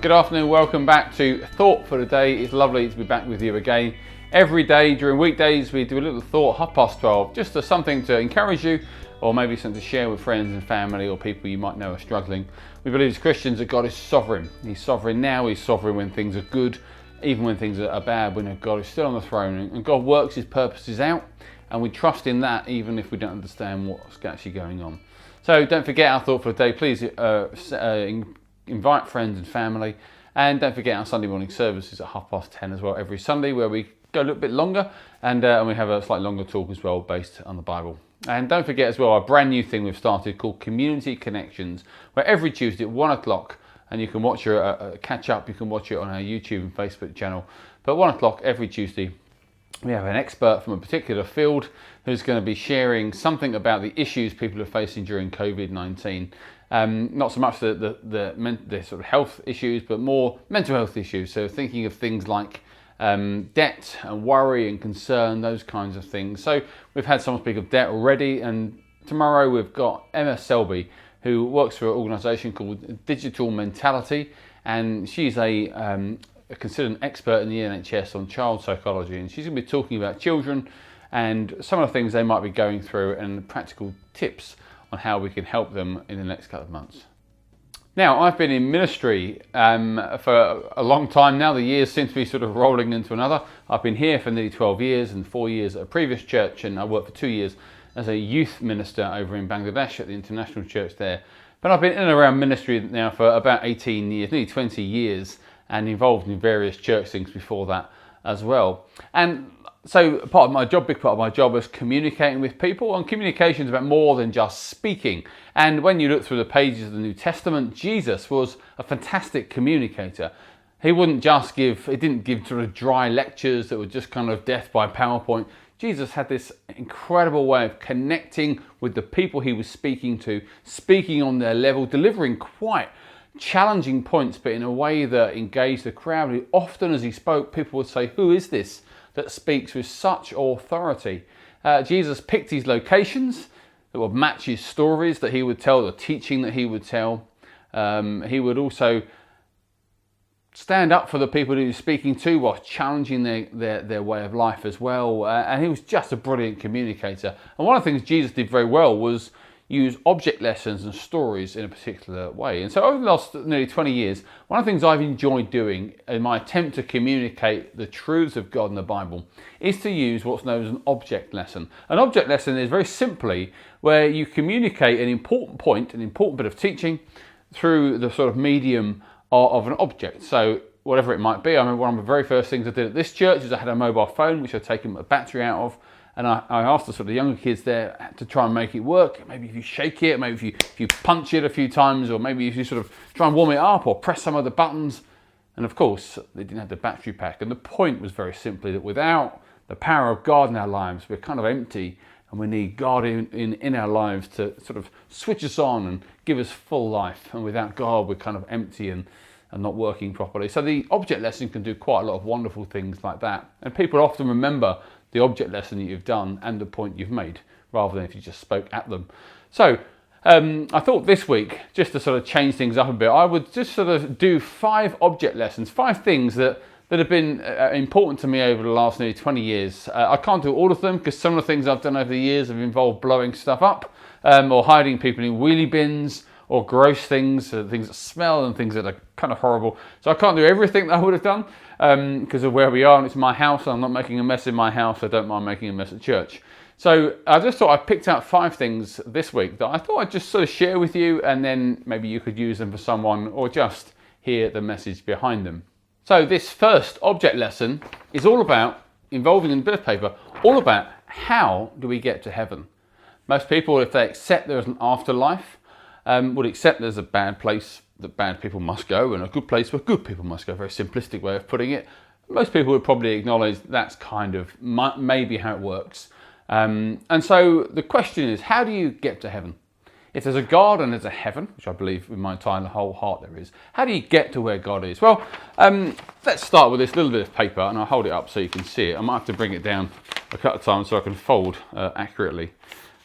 Good afternoon, welcome back to Thought for the Day. It's lovely to be back with you again. Every day during weekdays we do a little thought, 12:30, just as something to encourage you, or maybe something to share with friends and family or people you might know are struggling. We believe as Christians that God is sovereign. He's sovereign now, He's sovereign when things are good, even when things are bad. We know God is still on the throne and God works His purposes out, and we trust in that even if we don't understand what's actually going on. So don't forget our Thought for the Day. Please invite friends and family, and don't forget our Sunday morning services at 10:30 as well every Sunday, where we go a little bit longer and we have a slightly longer talk as well based on the Bible. And don't forget as well our brand new thing we've started called Community Connections, where every Tuesday at 1:00, and you can watch your catch up, you can watch it on our YouTube and Facebook channel, but 1:00 every Tuesday we have an expert from a particular field who's going to be sharing something about the issues people are facing during COVID-19. Not so much the sort of health issues, but more mental health issues. So thinking of things like debt and worry and concern, those kinds of things. So we've had someone speak of debt already, and tomorrow we've got Emma Selby, who works for an organisation called Digital Mentality, and she's considered an expert in the NHS on child psychology, and she's going to be talking about children and some of the things they might be going through and practical tips on how we can help them in the next couple of months. Now, I've been in ministry for a long time now. The years seem to be sort of rolling into another. I've been here for nearly 12 years and 4 years at a previous church, and I worked for 2 years as a youth minister over in Bangladesh at the international church there. But I've been in and around ministry now for about 18 years, nearly 20 years, and involved in various church things before that as well. And so big part of my job is communicating with people, and communication is about more than just speaking. And when you look through the pages of the New Testament, Jesus was a fantastic communicator. He didn't give sort of dry lectures that were just kind of death by PowerPoint. Jesus had this incredible way of connecting with the people he was speaking to, speaking on their level, delivering quite challenging points, but in a way that engaged the crowd. Often as he spoke, people would say, "Who is this that speaks with such authority?" Jesus picked his locations that would match his stories that he would tell, the teaching that he would tell. He would also stand up for the people that he was speaking to whilst challenging their way of life as well. And he was just a brilliant communicator. And one of the things Jesus did very well was use object lessons and stories in a particular way. And so over the last nearly 20 years, one of the things I've enjoyed doing in my attempt to communicate the truths of God in the Bible is to use what's known as an object lesson. An object lesson is very simply where you communicate an important point, an important bit of teaching through the sort of medium of an object. So whatever it might be. I remember one of the very first things I did at this church is I had a mobile phone which I'd taken a battery out of, and I asked the sort of younger kids there to try and make it work. Maybe if you shake it, maybe if you punch it a few times, or maybe if you sort of try and warm it up or press some of the buttons. And of course, they didn't have the battery pack. And the point was very simply that without the power of God in our lives, we're kind of empty, and we need God in our lives to sort of switch us on and give us full life. And without God, we're kind of empty and not working properly. So the object lesson can do quite a lot of wonderful things like that. And people often remember the object lesson that you've done and the point you've made, rather than if you just spoke at them. So I thought this week, just to sort of change things up a bit, I would just sort of do 5 object lessons, 5 things that have been important to me over the last nearly 20 years. I can't do all of them because some of the things I've done over the years have involved blowing stuff up or hiding people in wheelie bins, or gross things, things that smell and things that are kind of horrible. So I can't do everything that I would have done because of where we are, and it's my house, and I'm not making a mess in my house. I don't mind making a mess at church. So I just thought I picked out 5 things this week that I thought I'd just sort of share with you, and then maybe you could use them for someone or just hear the message behind them. So this first object lesson is all about, involving in a bit of paper, all about how do we get to heaven. Most people, if they accept there's an afterlife, would accept there's a bad place that bad people must go and a good place where good people must go. Very simplistic way of putting it. Most people would probably acknowledge that's kind of maybe how it works. And so the question is, how do you get to heaven? If there's a God and there's a heaven, which I believe with my entire whole heart there is, how do you get to where God is? Well, let's start with this little bit of paper, and I'll hold it up so you can see it. I might have to bring it down a couple of times so I can fold accurately.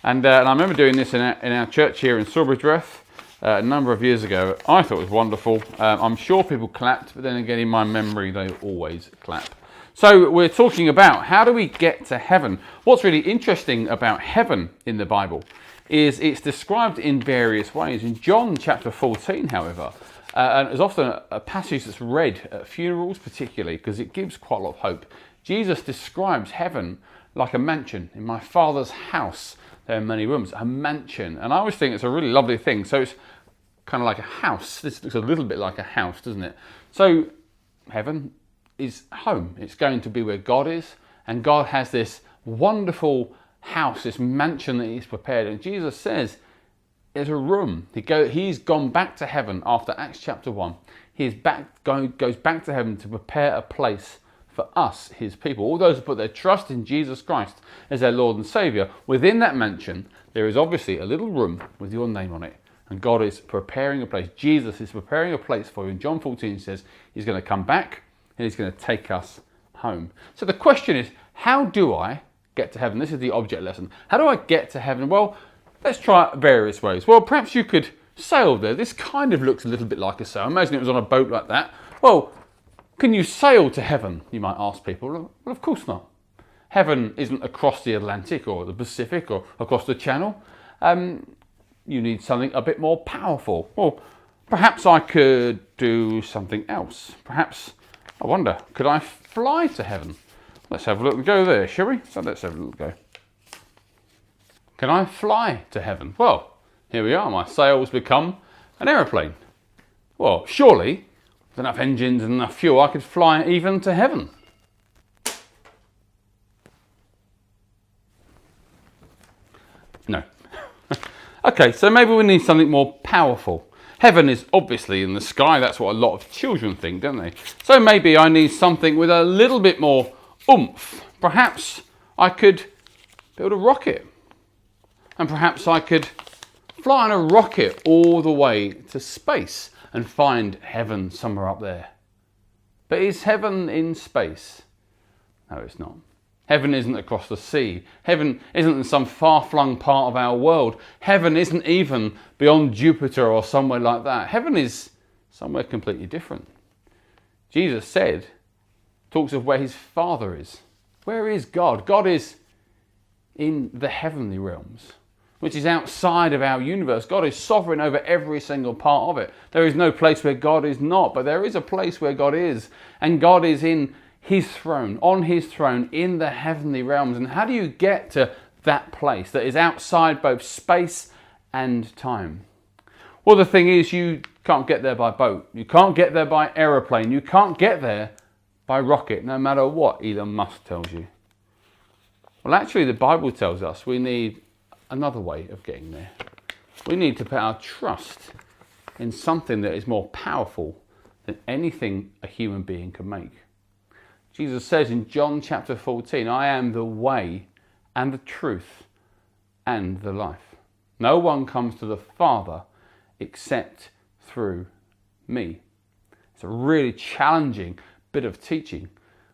And I remember doing this in our church here in Sawbridgeworth. a number of years ago. I thought it was wonderful. I'm sure people clapped, but then again, in my memory, they always clap. So we're talking about how do we get to heaven? What's really interesting about heaven in the Bible is it's described in various ways. In John chapter 14, however, and it's often a passage that's read at funerals particularly because it gives quite a lot of hope. Jesus describes heaven like a mansion. In my Father's house there are many rooms, a mansion. And I always think it's a really lovely thing. So it's kind of like a house. This looks a little bit like a house, doesn't it? So heaven is home. It's going to be where God is. And God has this wonderful house, this mansion that he's prepared. And Jesus says there's a room. He's gone back to heaven after Acts chapter 1. Goes back to heaven to prepare a place for us, his people, all those who put their trust in Jesus Christ as their Lord and Saviour. Within that mansion, there is obviously a little room with your name on it. And God is preparing a place. Jesus is preparing a place for you. In John 14 says he's going to come back and he's going to take us home. So the question is, how do I get to heaven? This is the object lesson. How do I get to heaven? Well, let's try it various ways. Well, perhaps you could sail there. This kind of looks a little bit like a sail. Imagine it was on a boat like that. Well, can you sail to heaven? You might ask people. Well, of course not. Heaven isn't across the Atlantic or the Pacific or across the Channel. You need something a bit more powerful. Well, perhaps I could do something else. Perhaps, I wonder, could I fly to heaven? Let's have a look and go there, shall we? So let's have a look go. Can I fly to heaven? Well, here we are. My sails become an aeroplane. Well, surely, with enough engines and enough fuel, I could fly even to heaven. No. Okay, so maybe we need something more powerful. Heaven is obviously in the sky. That's what a lot of children think, don't they? So maybe I need something with a little bit more oomph. Perhaps I could build a rocket. And perhaps I could fly on a rocket all the way to space and find heaven somewhere up there. But is heaven in space? No, it's not. Heaven isn't across the sea. Heaven isn't in some far-flung part of our world. Heaven isn't even beyond Jupiter or somewhere like that. Heaven is somewhere completely different. Jesus talks of where his Father is. Where is God? God is in the heavenly realms, which is outside of our universe. God is sovereign over every single part of it. There is no place where God is not, but there is a place where God is. And God is in his throne, on his throne, in the heavenly realms. And how do you get to that place that is outside both space and time? Well, the thing is, you can't get there by boat. You can't get there by aeroplane. You can't get there by rocket, no matter what Elon Musk tells you. Well, actually, the Bible tells us we need another way of getting there. We need to put our trust in something that is more powerful than anything a human being can make. Jesus says in John chapter 14, I am the way and the truth and the life. No one comes to the Father except through me. It's a really challenging bit of teaching.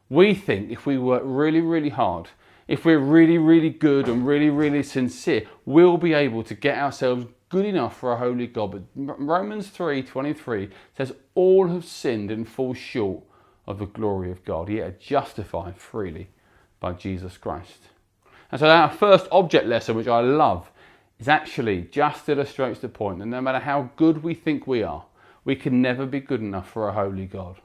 We think if we work really, really hard, if we're really, really good and really, really sincere, we'll be able to get ourselves good enough for a holy God. But Romans 3:23 says, all have sinned and fall short of the glory of God, yet are justified freely by Jesus Christ. And so our first object lesson, which I love, is actually just illustrates the point that no matter how good we think we are, we can never be good enough for a holy God.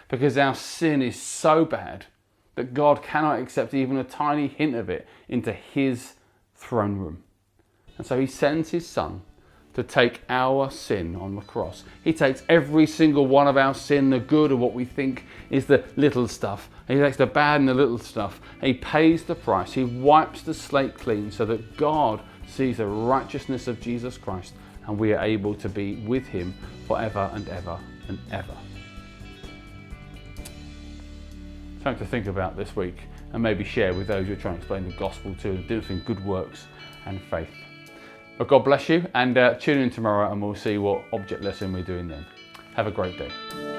Because our sin is so bad that God cannot accept even a tiny hint of it into his throne room. And so he sends his Son to take our sin on the cross. He takes every single one of our sin, the good and what we think is the little stuff. He takes the bad and the little stuff. He pays the price. He wipes the slate clean so that God sees the righteousness of Jesus Christ and we are able to be with him forever and ever and ever. Something to think about this week and maybe share with those you're trying to explain the gospel to, the difference between good works and faith. But God bless you, and tune in tomorrow and we'll see what object lesson we're doing then. Have a great day.